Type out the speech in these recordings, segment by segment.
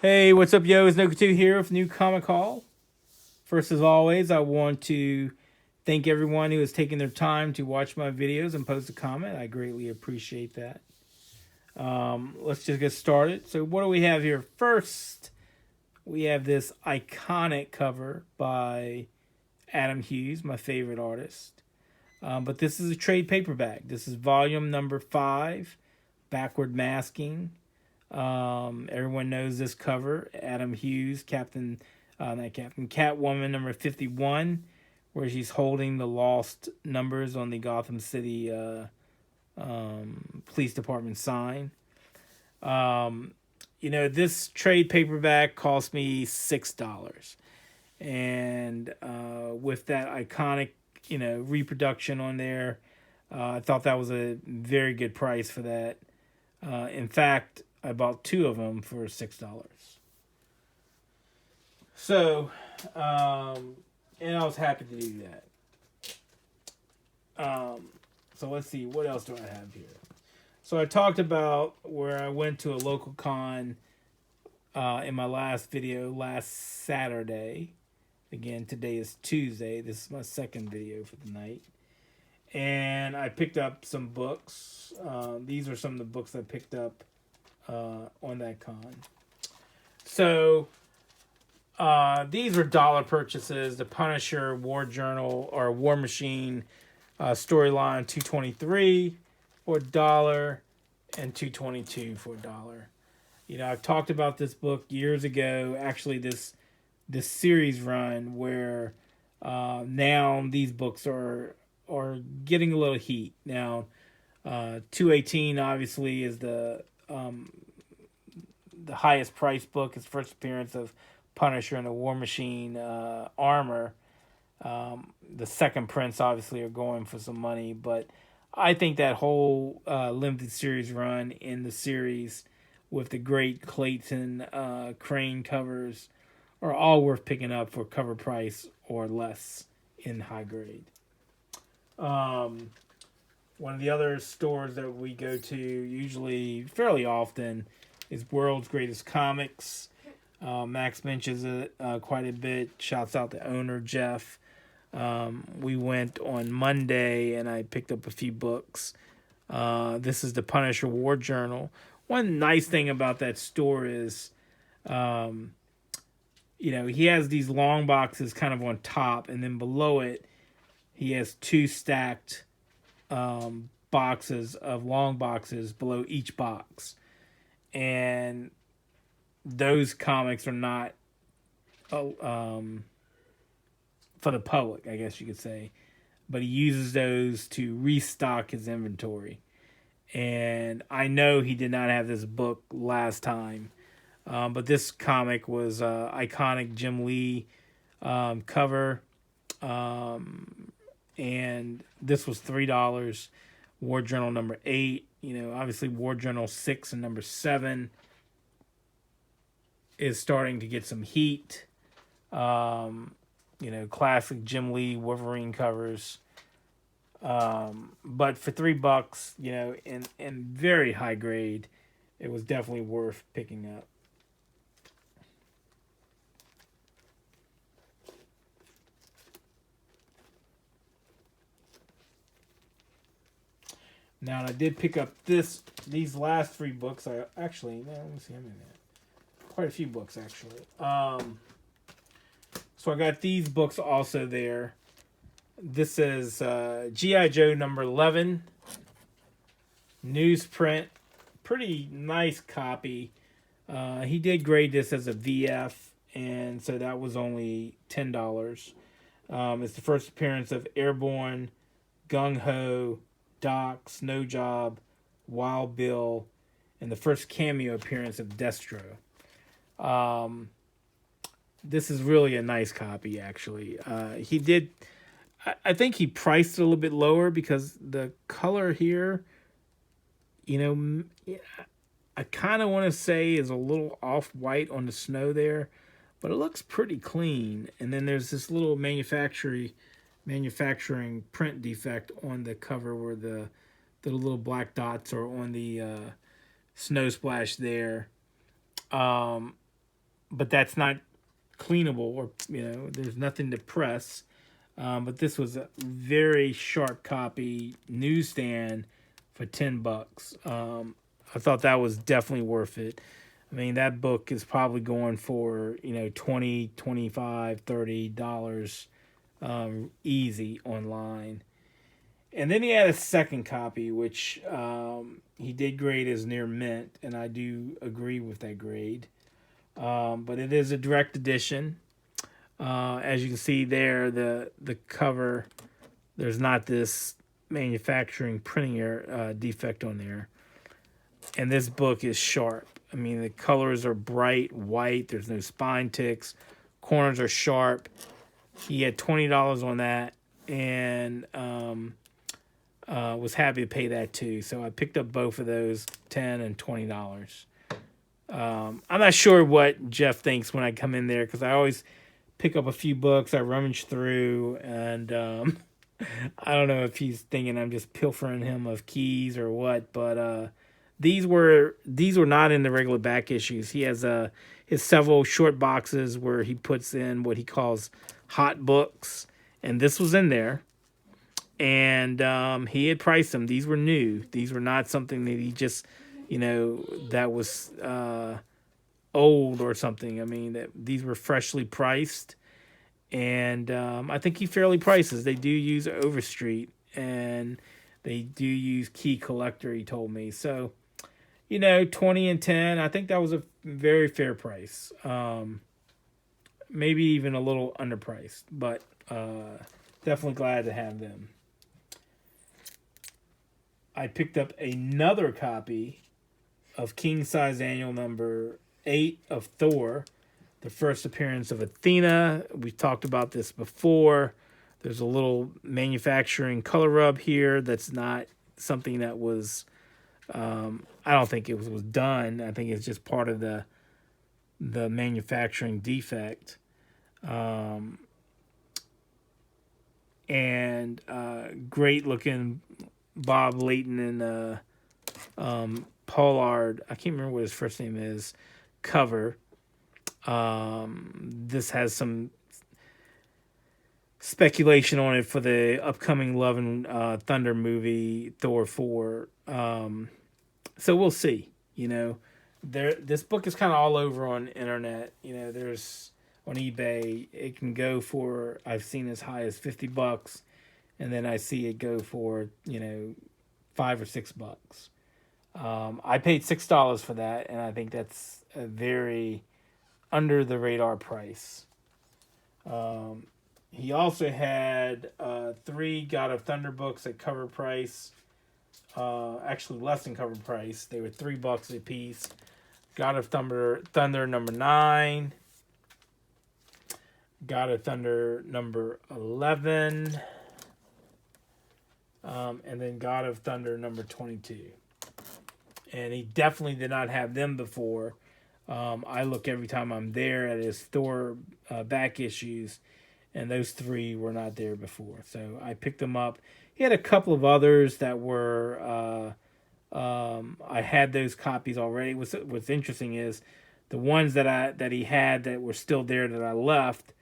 Hey, what's up, yo? It's Noku2 here with New Comic Hall. First, as always, I want to thank everyone who has taken their time to watch my videos and post a comment. I greatly appreciate that. Let's just get started. So, what do we have here? First, we have this iconic cover by Adam Hughes, my favorite artist. But this is a trade paperback. This is volume number 5, Backward Masking. Everyone knows this cover. Adam Hughes, not Captain, Catwoman number 51, where she's holding the lost numbers on the Gotham City police department sign. This trade paperback cost me $6. And with that iconic, reproduction on there, I thought that was a very good price for that. In fact, I bought 2 of them for $6. So, and I was happy to do that. So let's see, what else do I have here? So I talked about where I went to a local con in my last video last Saturday. Again, today is Tuesday. This is my second video for the night. And I picked up some books. These are some of the books I picked up on that con. So these were dollar purchases. The Punisher War Journal or War Machine storyline 223 for $1 and 222 for $1. I've talked about this book years ago. Actually, this series run where now these books are getting a little heat. Now, 218 obviously is the highest price book. It's first appearance of Punisher and the War Machine armor. The second prints obviously are going for some money, but I think that whole limited series run in the series with the great Clayton Crane covers are all worth picking up for cover price or less in high grade. One of the other stores that we go to usually fairly often is World's Greatest Comics. Max mentions it quite a bit. Shouts out the owner, Jeff. We went on Monday and I picked up a few books. This is the Punisher War Journal. One nice thing about that store is, he has these long boxes kind of on top, and then below it, he has 2 stacked boxes of long boxes below each box. And those comics are not for the public, I guess you could say. But he uses those to restock his inventory. And I know he did not have this book last time. But this comic was iconic Jim Lee cover. And this was $3. War Journal number 8. Obviously War Journal 6 and number 7 is starting to get some heat. Classic Jim Lee Wolverine covers. But for $3, in very high grade, it was definitely worth picking up. Now, I did pick up these last 3 books. Let me see how many. Quite a few books, actually. So I got these books also there. This is G.I. Joe number 11. Newsprint. Pretty nice copy. He did grade this as a VF, and so that was only $10. It's the first appearance of Airborne, Gung Ho, Doc, Snow Job, Wild Bill, and the first cameo appearance of Destro. This is really a nice copy, actually. I think he priced it a little bit lower because the color here, I kind of want to say is a little off-white on the snow there, but it looks pretty clean. And then there's this little manufacturing print defect on the cover where the little black dots are on the snow splash there. but that's not cleanable, or there's nothing to press. But this was a very sharp copy newsstand for $10. I thought that was definitely worth it. I mean, that book is probably going for, $20, $25, $30 easy online. And then he had a second copy, which he did grade as near mint, and I do agree with that grade. But it is a direct edition. As you can see there, the cover, there's not this manufacturing printing error, defect on there. And this book is sharp. I mean, the colors are bright white. There's no spine ticks. Corners are sharp. He had $20 on that, and was happy to pay that too. So I picked up both of those, $10 and $20. I'm not sure what Jeff thinks when I come in there, because I always pick up a few books I rummage through, and I don't know if he's thinking I'm just pilfering him of keys or what, but these were not in the regular back issues. He has his several short boxes where he puts in what he calls hot books, and this was in there. And he had priced them. These were new. These were not something that he just, that was old or something. I mean, these were freshly priced. And I think he fairly prices. They do use Overstreet, and they do use Key Collector, he told me. So, 20 and 10, I think that was a very fair price. Maybe even a little underpriced, but definitely glad to have them. I picked up another copy of King Size Annual number 8 of Thor, the first appearance of Athena. We've talked about this before. There's a little manufacturing color rub here that's not something that was, I don't think it was done. I think it's just part of the manufacturing defect. And great looking Bob Layton and Pollard, I can't remember what his first name is, cover. This has some speculation on it for the upcoming Love and Thunder movie, Thor 4. So we'll see. This book is kind of all over on the internet. There's on eBay. It can go for, I've seen as high as $50, and then I see it go for $5 or $6. I paid $6 for that, and I think that's a very under the radar price. He also had 3 God of Thunder books at cover price. Actually less than cover price. They were $3 a piece. God of Thunder number 9. God of Thunder number 11. And then God of Thunder number 22. And he definitely did not have them before. I look every time I'm there at his Thor back issues, and those 3 were not there before. So I picked them up. He had a couple of others that were, I had those copies already. What's interesting is the ones that he had that were still there that I left,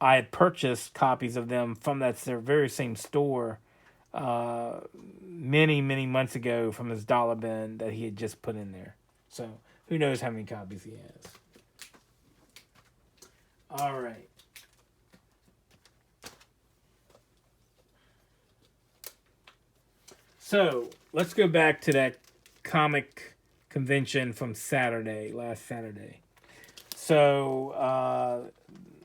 I had purchased copies of them from their very same store many, many months ago from his dollar bin that he had just put in there. So who knows how many copies he has. All right. So let's go back to that comic convention from last Saturday. So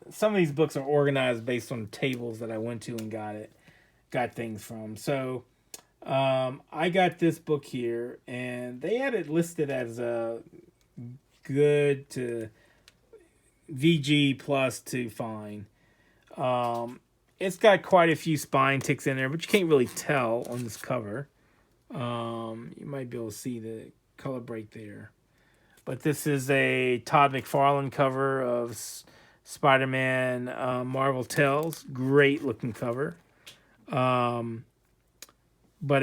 some of these books are organized based on tables that I went to and got things from. So I got this book here, and they had it listed as a good to VG plus to fine. It's got quite a few spine ticks in there, but you can't really tell on this cover. You might be able to see the color break there. But this is a Todd McFarlane cover of Spider-Man Marvel Tales. Great looking cover. But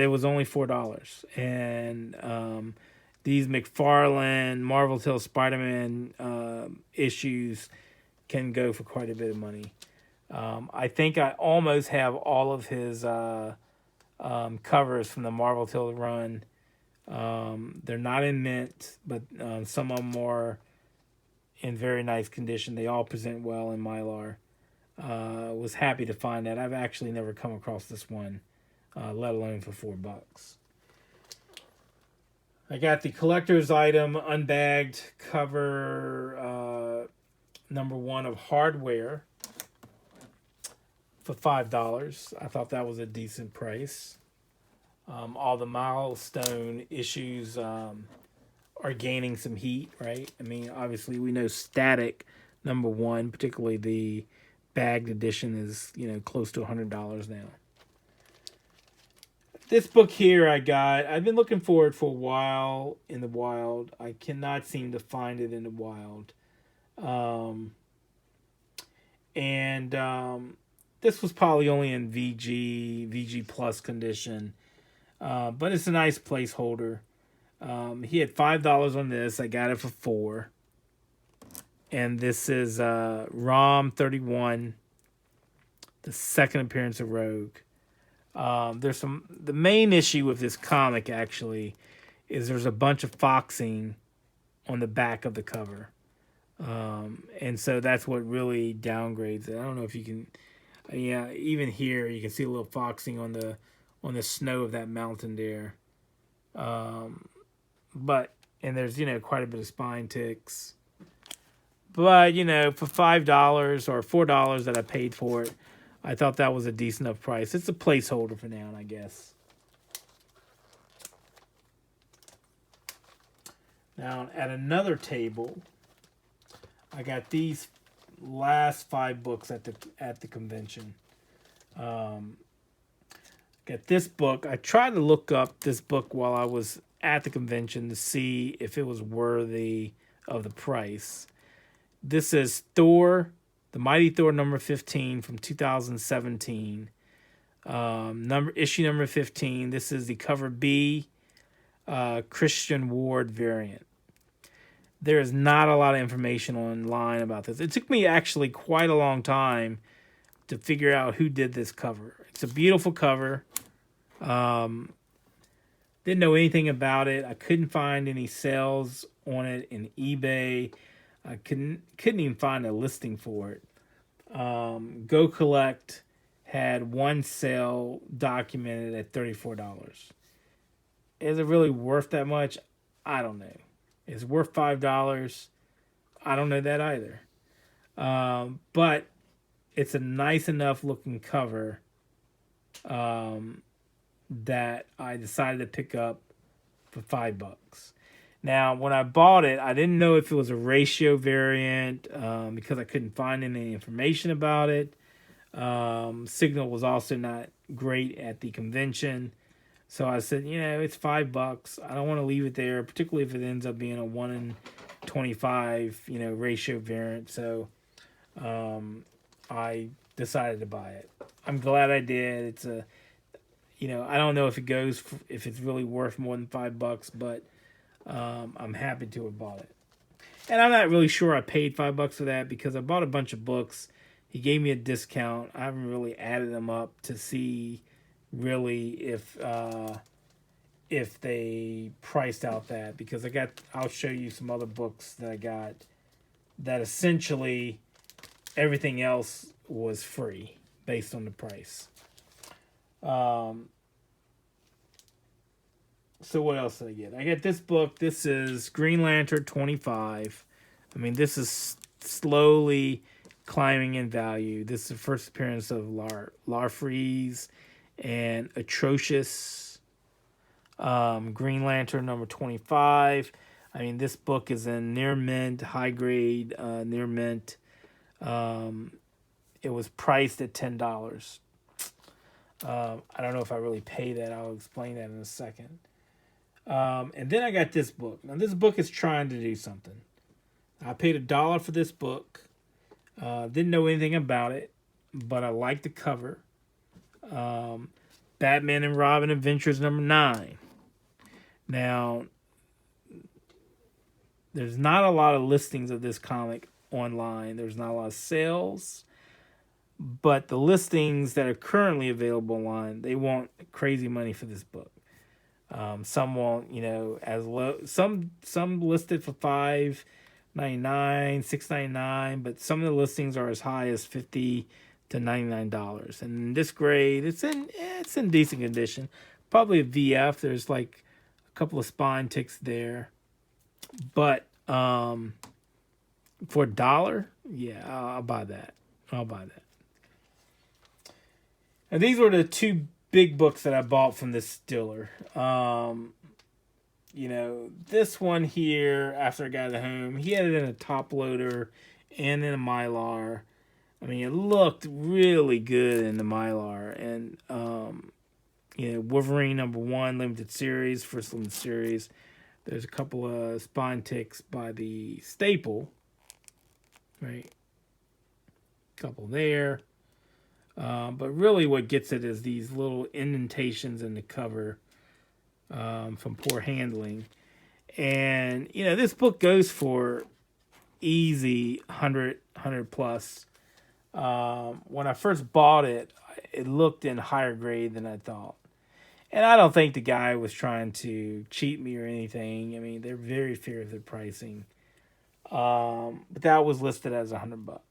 it was only $4. And these McFarlane Marvel Tales Spider-Man issues can go for quite a bit of money. I think I almost have all of his covers from the Marvel Till run. They're not in mint, but some of them are in very nice condition. They all present well in Mylar. Was happy to find that. I've actually never come across this one, let alone for $4. I got the collector's item unbagged cover number 1 of Hardware for $5. I thought that was a decent price. All the milestone issues are gaining some heat, right? I mean, obviously we know Static number 1, particularly the bagged edition, is close to $100 now. This book here I've been looking for it for a while in the wild. I cannot seem to find it in the wild. This was probably only in VG Plus condition. But it's a nice placeholder. He had $5 on this. I got it for $4. And this is ROM 31, the second appearance of Rogue. The main issue with this comic actually is there's a bunch of foxing on the back of the cover. And so that's what really downgrades it. I don't know if you can, even here you can see a little foxing on the snow of that mountain there. But there's quite a bit of spine ticks. But for $5 or $4 that I paid for it, I thought that was a decent enough price. It's a placeholder for now, I guess. Now at another table, I got these last 5 books at the convention. Got this book. I tried to look up this book while I was at the convention to see if it was worthy of the price. This is Thor, the Mighty Thor number 15 from 2017. Issue number 15. This is the cover B, Christian Ward variant. There is not a lot of information online about this. It took me actually quite a long time to figure out who did this cover. It's a beautiful cover. Didn't know anything about it. I couldn't find any sales on it in eBay. I couldn't even find a listing for it. Go Collect had one sale documented at $34. Is it really worth that much? I don't know. Is it worth $5? I don't know that either. But it's a nice enough looking cover that I decided to pick up for $5. Now, when I bought it, I didn't know if it was a ratio variant because I couldn't find any information about it. Signal was also not great at the convention. So I said, it's $5. I don't want to leave it there, particularly if it ends up being a 1 in 25, ratio variant. So I decided to buy it. I'm glad I did. It's I don't know if if it's really worth more than $5, but I'm happy to have bought it. And I'm not really sure I paid $5 for that because I bought a bunch of books. He gave me a discount. I haven't really added them up to see really if they priced out that, because I'll show you some other books that I got that essentially everything else was free based on the price. So what else did I get? I get this book. This is Green Lantern 25. I mean, this is slowly climbing in value. This is the first appearance of Larfreeze and Atrocious. Green Lantern number 25. I mean, this book is in near mint, high grade, near mint. It was priced at $10. I don't know if I really pay that. I'll explain that in a second. And then I got this book. Now, this book is trying to do something. I paid $1 for this book. Didn't know anything about it, but I liked the cover. Batman and Robin Adventures number 9. Now, There's not a lot of listings of this comic online. There's not a lot of sales, but the listings that are currently available online, they want crazy money for this book. Some won't, as low. Some listed for $5.99, $6.99, but some of the listings are as high as $50 to $99. And in this grade, it's in decent condition. Probably a VF. There's like a couple of spine ticks there, but for $1, yeah, I'll buy that. And these were the two big books that I bought from this dealer. This one here, after I got it home, he had it in a top loader and in a Mylar. I mean, it looked really good in the Mylar. And, Wolverine #1 limited series, first limited series. There's a couple of spine ticks by the staple, right? Couple there. But really what gets it is these little indentations in the cover from poor handling. And, this book goes for easy 100 plus. When I first bought it, it looked in higher grade than I thought. And I don't think the guy was trying to cheat me or anything. I mean, they're very fair with their pricing. But that was listed as $100.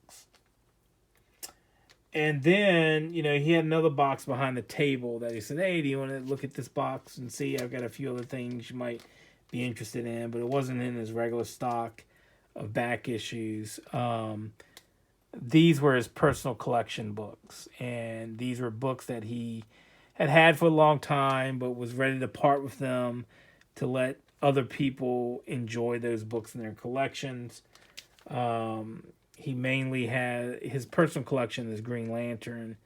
And then, he had another box behind the table that he said, hey, do you want to look at this box and see? I've got a few other things you might be interested in. But it wasn't in his regular stock of back issues. These were his personal collection books. And these were books that he had for a long time, but was ready to part with them to let other people enjoy those books in their collections. He mainly had his personal collection is Green Lantern.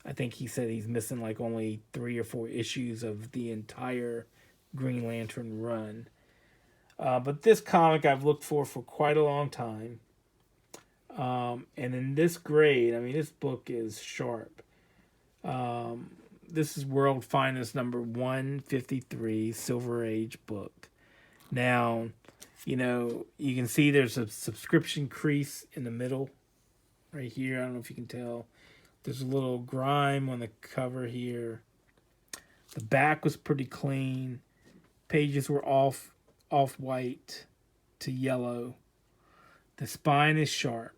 I think he said he's missing like only 3 or 4 issues of the entire Green Lantern run. But this comic I've looked for quite a long time. And in this grade, I mean, this book is sharp. This is World Finest number 153, Silver Age book. Now, you can see there's a subscription crease in the middle right here. I don't know if you can tell. There's a little grime on the cover here. The back was pretty clean. Pages were off white to yellow. The spine is sharp.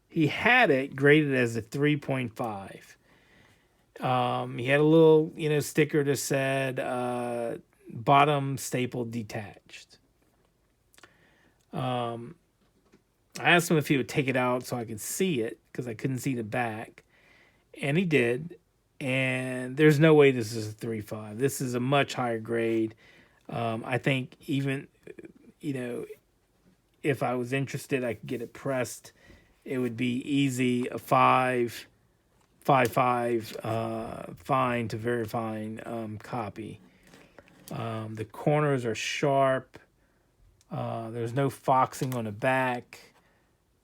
He had it graded as a 3.5. He had a little, sticker that said bottom staple detached. I asked him if he would take it out so I could see it because I couldn't see the back, and he did. And there's no way this is a 3.5. This is a much higher grade. I think even, if I was interested, I could get it pressed. It would be easy a 5.5 fine to very fine copy. The corners are sharp. There's no foxing on the back.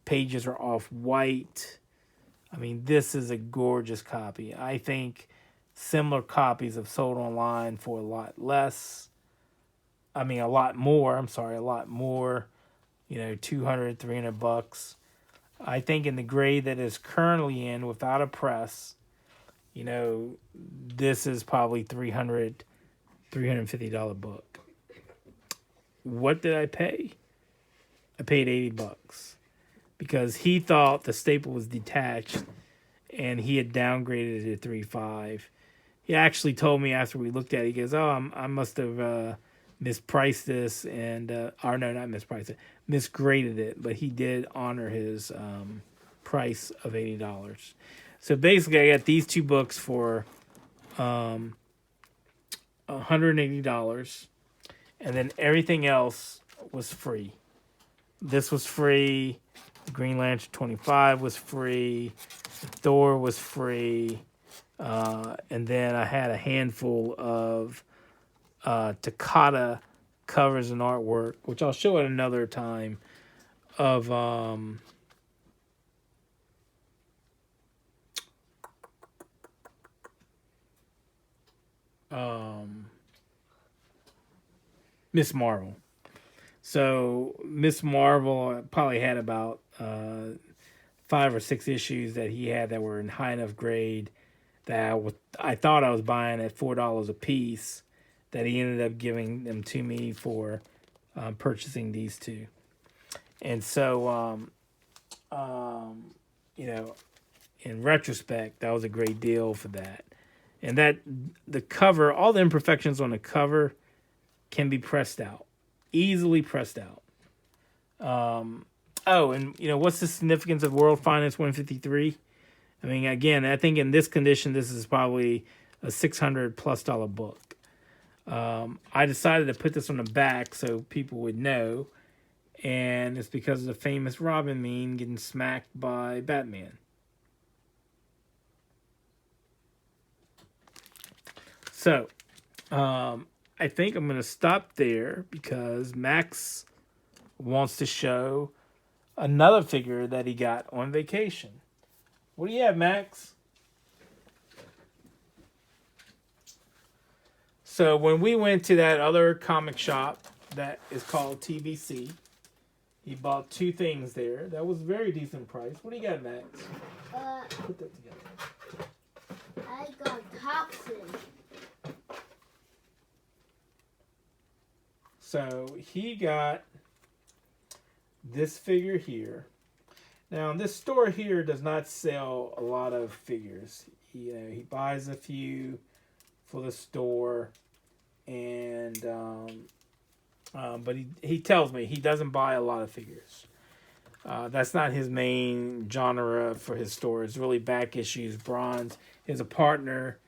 Pages are off white. I mean, this is a gorgeous copy. I think similar copies have sold online for a lot less. I mean, a lot more. 200, $300. I think in the grade that is currently in without a press, this is probably $350 book. What did I pay? I paid $80 because he thought the staple was detached and he had downgraded it to 3.5. He actually told me after we looked at it, he goes, oh, I must have mispriced this and, or no, not mispriced it, misgraded it, but he did honor his price of $80. So basically I got these two books for $180, and then everything else was free. This was free. Green Lantern 25 was free. Thor was free. And then I had a handful of Takata covers and artwork, which I'll show at another time, of Miss Marvel. So Miss Marvel probably had about 5 or 6 issues that he had that were in high enough grade that I thought I was buying at $4 a piece. That he ended up giving them to me for purchasing these two. And so, you know, in retrospect, that was a great deal for that. And that the cover, all the imperfections on the cover can be pressed out, easily pressed out. Oh, and you know, what's the significance of World Finest 153? I mean, again, I think in this condition, this is probably a $600+ book. I decided to put this on the back so people would know, and it's because of the famous Robin meme getting smacked by Batman. So, I think I'm going to stop there because Max wants to show another figure that he got on vacation. What do you have, Max? So when we went to that other comic shop that is called TBC, he bought 2 things there. That was a very decent price. What do you got, Max? Put that together. I got Toxin. So he got this figure here. Now, this store here does not sell a lot of figures. He buys a few for the store, and but he tells me he doesn't buy a lot of figures. That's not his main genre for his store. It's really back issues, bronze. He has a partner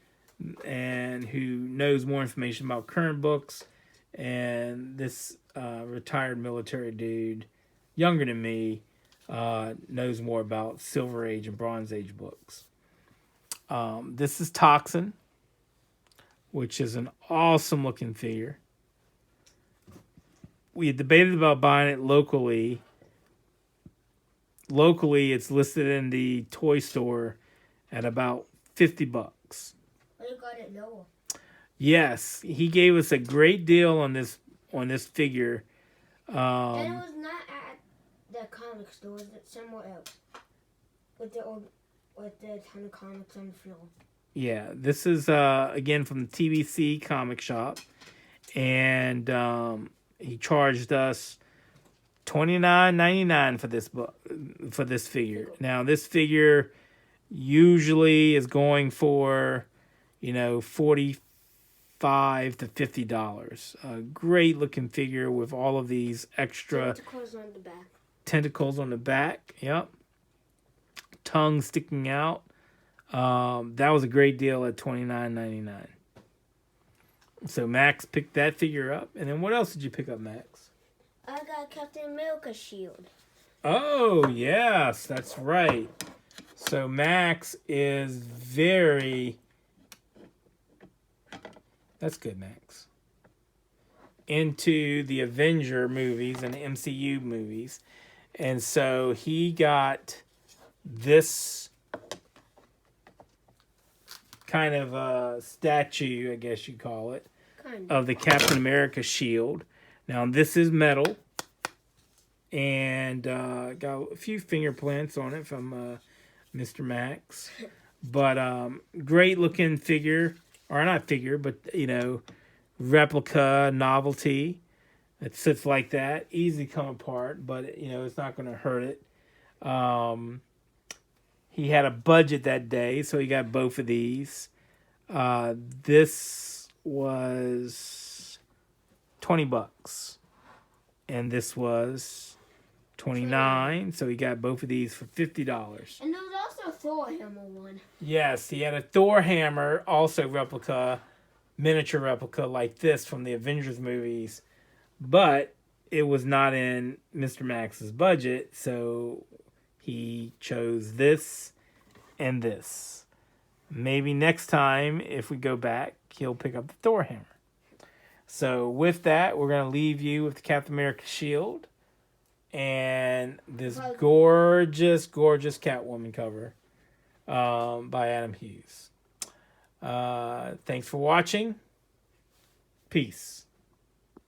and who knows more information about current books, and this retired military dude, younger than me, knows more about Silver Age and Bronze Age books. This is Toxin, which is an awesome looking figure. We had debated about buying it locally. Locally, it's listed in the toy store at about $50. I got it lower. Yes, he gave us a great deal on this figure. And it was not at the comic store, it's somewhere else. With the ton of comics on the floor. Yeah, this is again from the TBC comic shop, and he charged us $29.99 for this book, for this figure. Now this figure usually is going for, $45 to $50. A great looking figure with all of these extra tentacles on the back. Yep. Tongue sticking out. That was a great deal at $29.99. So Max picked that figure up. And then what else did you pick up, Max? I got Captain America shield. Oh, yes, that's right. So Max is very... That's good, Max. Into the Avenger movies and the MCU movies. And so he got this kind of statue, I guess you call it, of the Captain America shield. Now, this is metal. And got a few fingerprints on it from Mr. Max. But great looking figure. Or not figure, but, replica, novelty. It sits like that. Easy to come apart, but, it's not going to hurt it. He had a budget that day, so he got both of these. This was $20. And this was $29, so he got both of these for $50. And there was also a Thor hammer one. Yes, he had a Thor hammer, also replica, miniature replica like this from the Avengers movies, but it was not in Mr. Max's budget, so he chose this and this. Maybe next time, if we go back, he'll pick up the Thor hammer. So with that, we're going to leave you with the Captain America shield and this gorgeous, gorgeous Catwoman cover by Adam Hughes. Thanks for watching. Peace.